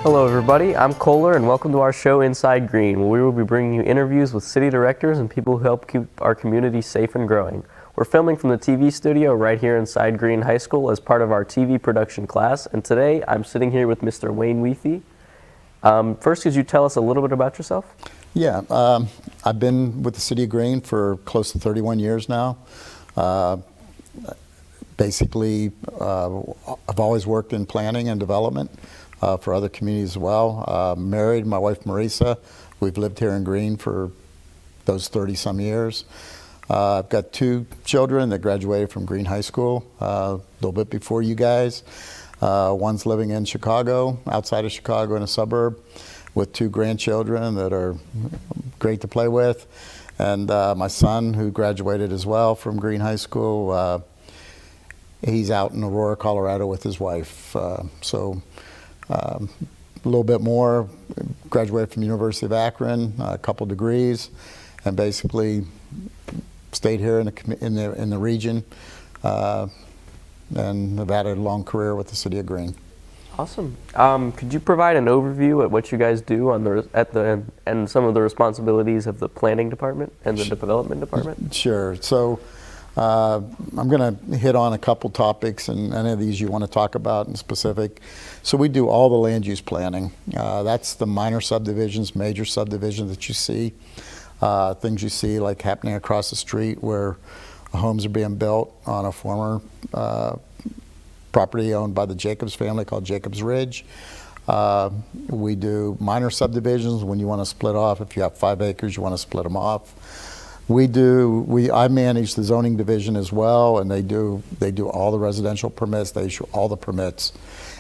Hello everybody, I'm Kohler and welcome to our show Inside Green, where we will be bringing you interviews with city directors and people who help keep our community safe and growing. We're filming from the TV studio right here inside Green High School as part of our TV production class, and today I'm sitting here with Mr. Wayne Wethe. First, could you tell us a little bit about yourself? Yeah, I've been with the City of Green for close to 31 years now. Basically, I've always worked in planning and development for other communities as well. Married, my wife Marisa. We've lived here in Green for those 30-some years. I've got two children that graduated from Green High School a little bit before you guys. One's living in Chicago, outside of Chicago in a suburb, with two grandchildren that are great to play with. And my son, who graduated as well from Green High School, he's out in Aurora, Colorado with his wife. A little bit more, graduated from University of Akron, a couple degrees, and basically stayed here in the region, and have had a long career with the City of Green. Awesome. Could you provide an overview at what you guys do and some of the responsibilities of the planning department and the development department? Sure. So I'm going to hit on a couple topics, and any of these you want to talk about in specific. So we do all the land use planning. That's the minor subdivisions, major subdivisions that you see, things you see like happening across the street where homes are being built on a former property owned by the Jacobs family called Jacobs Ridge. We do minor subdivisions when you want to split off. If you have 5 acres, you want to split them off. I manage the zoning division as well, and they do all the residential permits. They issue all the permits,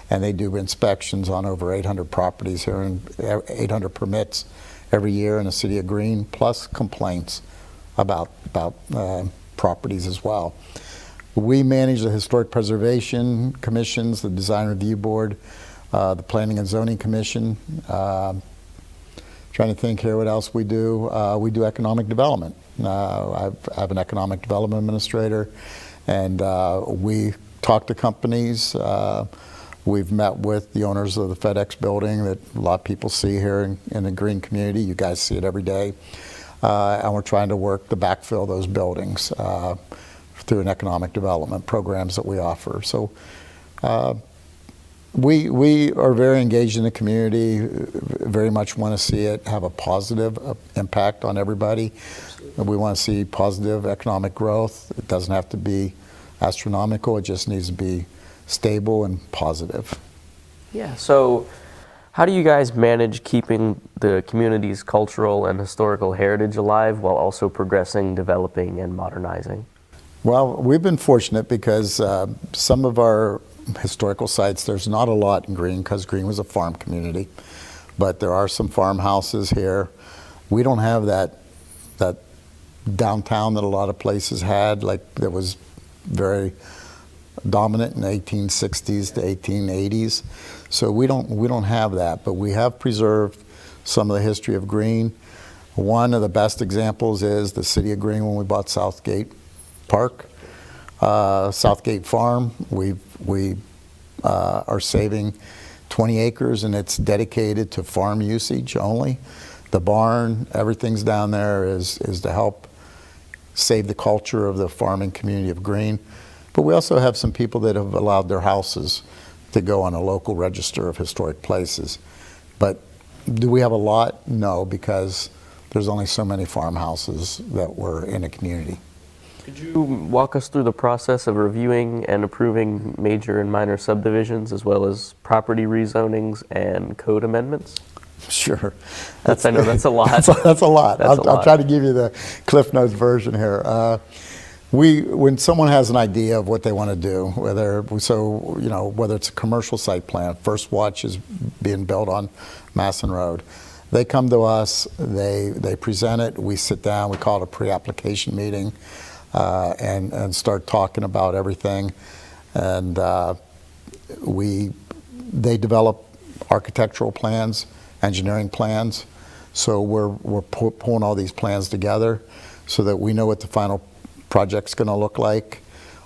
and they do inspections on over 800 properties here, and 800 permits every year in the City of Green, plus complaints about properties as well. We manage the Historic Preservation Commissions, the Design Review Board, the Planning and Zoning Commission. Trying to think here what else we do. We do economic development. I have an economic development administrator, and we talk to companies. We've met with the owners of the FedEx building that a lot of people see here in the Green community. You guys see it every day. And we're trying to work to backfill those buildings through an economic development programs that we offer. So we are very engaged in the community, very much want to see it have a positive impact on everybody. We want to see positive economic growth. It doesn't have to be astronomical, it just needs to be stable and positive. Yeah, so how do you guys manage keeping the community's cultural and historical heritage alive while also progressing, developing, and modernizing? Well, we've been fortunate because some of our historical sites, there's not a lot in Green because Green was a farm community, but there are some farmhouses here. We don't have that downtown that a lot of places had, like that was very dominant in the 1860s to 1880s. So we don't have that, but we have preserved some of the history of Green. One of the best examples is the City of Green when we bought Southgate Park. Southgate Farm, we are saving 20 acres and it's dedicated to farm usage only. The barn, everything's down there is to help save the culture of the farming community of Green. But we also have some people that have allowed their houses to go on a local register of historic places. But do we have a lot? No, because there's only so many farmhouses that were in a community. Could you walk us through the process of reviewing and approving major and minor subdivisions as well as property rezonings and code amendments? Sure. I know that's a lot. That's a lot. I'll try to give you the Cliff Notes version here. When someone has an idea of what they want to do, whether it's a commercial site plan, First Watch is being built on Masson Road. They come to us, they present it, we sit down, we call it a pre-application meeting, and start talking about everything. And they develop architectural plans, engineering plans. So we're pulling all these plans together so that we know what the final project's going to look like.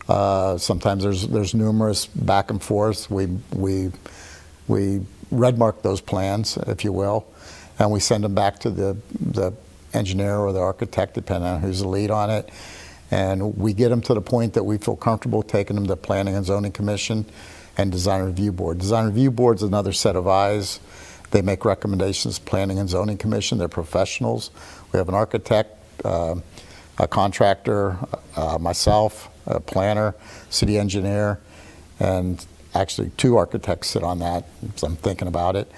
Sometimes there's numerous back and forth. We red mark those plans, if you will, and we send them back to the engineer or the architect, depending on who's the lead on it. And we get them to the point that we feel comfortable taking them to Planning and Zoning Commission and Design Review Board. Design Review Board's another set of eyes. They make recommendations to Planning and Zoning Commission. They're professionals. We have an architect, a contractor, myself, a planner, city engineer, and actually 2 architects sit on that, so I'm thinking about it.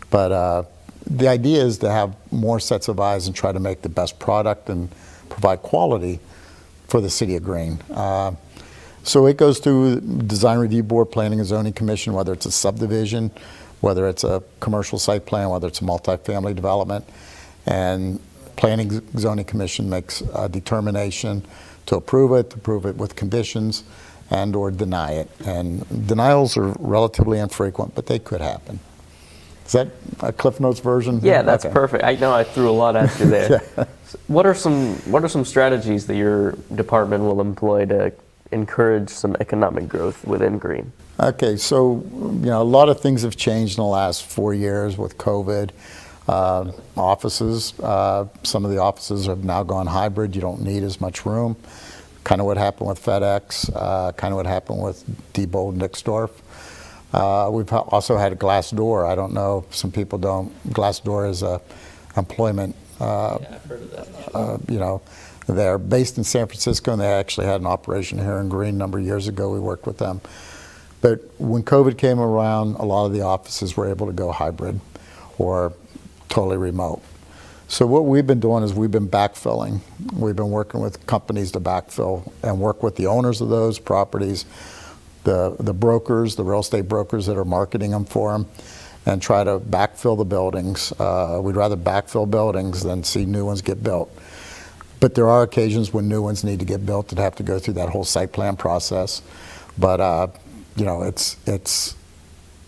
But the idea is to have more sets of eyes and try to make the best product and provide quality for the City of Greene. So it goes through Design Review Board, Planning and Zoning Commission, whether it's a subdivision, whether it's a commercial site plan, whether it's a multifamily development, and Planning and Zoning Commission makes a determination to approve it with conditions, and or deny it. And denials are relatively infrequent, but they could happen. Is that a Cliff Notes version? Yeah, that's okay. Perfect. I know I threw a lot at you there. Yeah. What are some strategies that your department will employ to encourage some economic growth within Greene? Okay, so a lot of things have changed in the last 4 years with COVID. Offices, some of the offices have now gone hybrid. You don't need as much room. Kind of what happened with FedEx, kind of what happened with Diebold Nixdorf. We've also had Glassdoor. I don't know, some people don't. Glassdoor is a employment, Yeah, I've heard of that. They're based in San Francisco, and they actually had an operation here in Greene a number of years ago. We worked with them. But when COVID came around, a lot of the offices were able to go hybrid or totally remote. So what we've been doing is we've been backfilling. We've been working with companies to backfill and work with the owners of those properties, the brokers, the real estate brokers that are marketing them for them, and try to backfill the buildings. We'd rather backfill buildings than see new ones get built. But there are occasions when new ones need to get built that have to go through that whole site plan process. But it's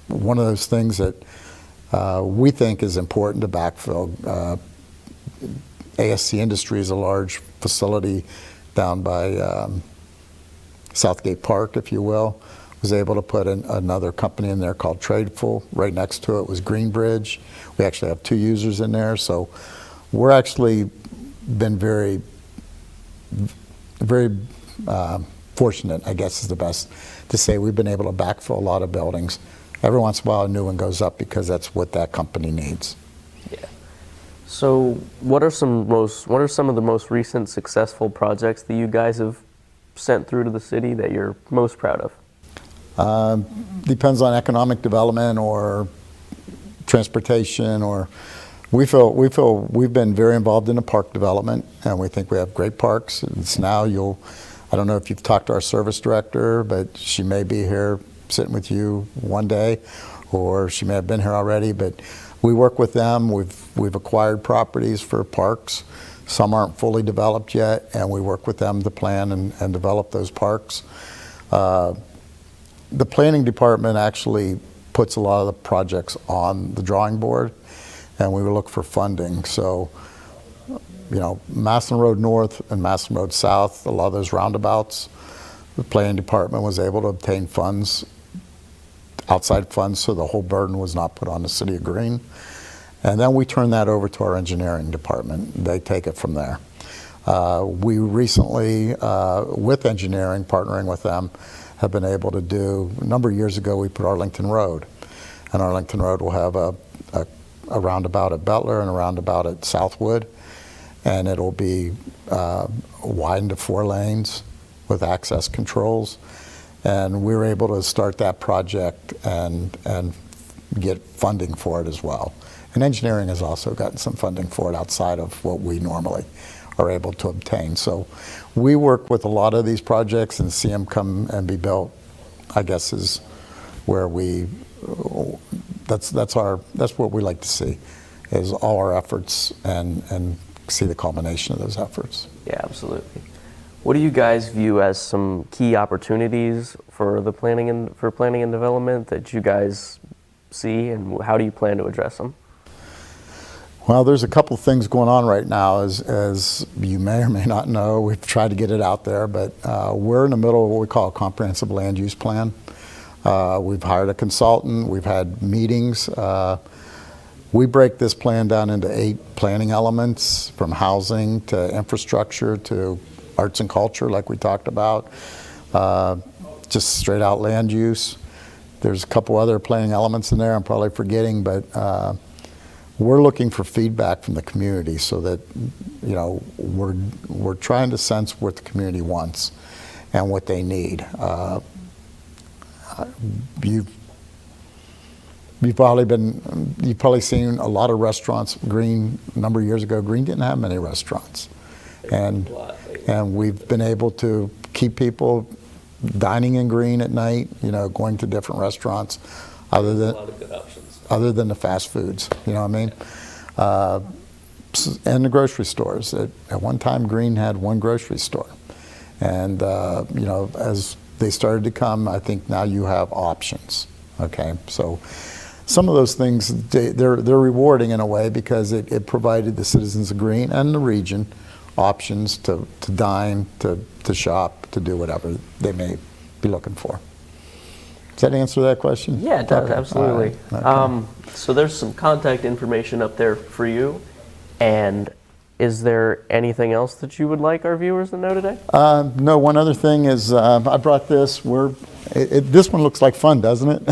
one of those things that we think is important to backfill. ASC Industries is a large facility down by Southgate Park, if you will. Was able to put another company in there called Tradeful. Right next to it was Greenbridge. We actually have 2 users in there. So we're actually been very fortunate, I guess is the best to say. We've been able to backfill a lot of buildings. Every once in a while a new one goes up because that's what that company needs. Yeah. So what are some of the most recent successful projects that you guys have sent through to the city that you're most proud of? Depends on economic development or transportation, or we feel we've been very involved in the park development, and we think we have great parks. It's now I don't know if you've talked to our service director, but she may be here sitting with you one day, or she may have been here already, but we work with them. We've acquired properties for parks. Some aren't fully developed yet, and we work with them to plan and develop those parks. The planning department actually puts a lot of the projects on the drawing board, and we look for funding. So, Massillon Road North and Massillon Road South, a lot of those roundabouts, the planning department was able to obtain funds, outside funds, so the whole burden was not put on the City of Greene. And then we turn that over to our engineering department. They take it from there. We recently, with engineering, partnering with them, have been able to do, a number of years ago we put Arlington Road. And Arlington Road will have a roundabout at Bettler and a roundabout at Southwood. And it'll be widened to 4 lanes with access controls. And we were able to start that project and get funding for it as well. And engineering has also gotten some funding for it outside of what we normally are able to obtain. So we work with a lot of these projects and see them come and be built, I guess is where that's what we like to see, is all our efforts and see the culmination of those efforts. Yeah, absolutely. What do you guys view as some key opportunities for the planning and development that you guys see, and how do you plan to address them? Well, there's a couple of things going on right now, as you may or may not know. We've tried to get it out there, but we're in the middle of what we call a comprehensive land use plan. We've hired a consultant. We've had meetings. We break this plan down into 8 planning elements, from housing to infrastructure to arts and culture, like we talked about, just straight out land use. There's a couple other planning elements in there I'm probably forgetting, but we're looking for feedback from the community so that, you know, we're trying to sense what the community wants and what they need. You've probably seen a lot of restaurants. Green, a number of years ago, Green didn't have many restaurants, and we've been able to keep people dining in Green at night. You know, going to different restaurants, other than a lot of good options. Other than the fast foods. You know what I mean? And the grocery stores. At one time, Green had one grocery store, and you know, as they started to come, I think now you have options. Okay, so some of those things, they're rewarding in a way, because it provided the citizens of Green and the region options to dine, to shop, to do whatever they may be looking for. Does that answer that question? Yeah, it does, Okay. absolutely. All right. Okay. So there's some contact information up there for you, and is there anything else that you would like our viewers to know today? No, one other thing is, I brought this. This one looks like fun, doesn't it?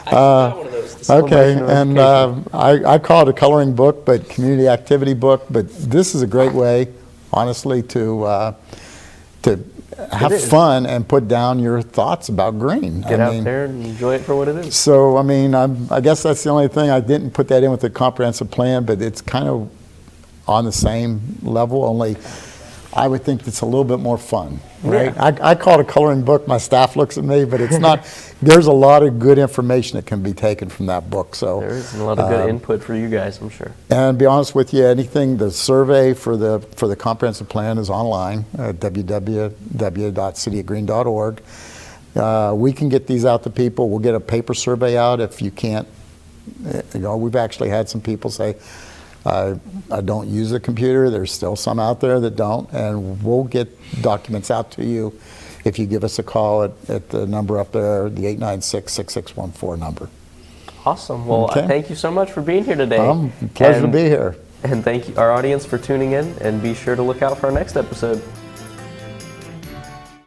I got one of those. The Okay, celebration of and education. I call it a coloring book, but community activity book. But this is a great way, honestly, to have fun and put down your thoughts about Green. Get out there and enjoy it for what it is. So, I mean, I guess that's the only thing. I didn't put that in with the comprehensive plan, but it's kind of on the same level, only I would think it's a little bit more fun, right? Yeah. I call it a coloring book. My staff looks at me, but it's not. There's a lot of good information that can be taken from that book. So There is a lot of good input for you guys, I'm sure. And to be honest with you, the survey for the comprehensive plan is online at www.cityofgreen.org. We can get these out to people. We'll get a paper survey out if you can't. You know, we've actually had some people say, I don't use a computer. There's still some out there that don't, and we'll get documents out to you if you give us a call at the number up there, the 896-6614 number. Awesome. Well, Okay. thank you so much for being here today. Pleasure to be here. And thank you, our audience, for tuning in, and be sure to look out for our next episode.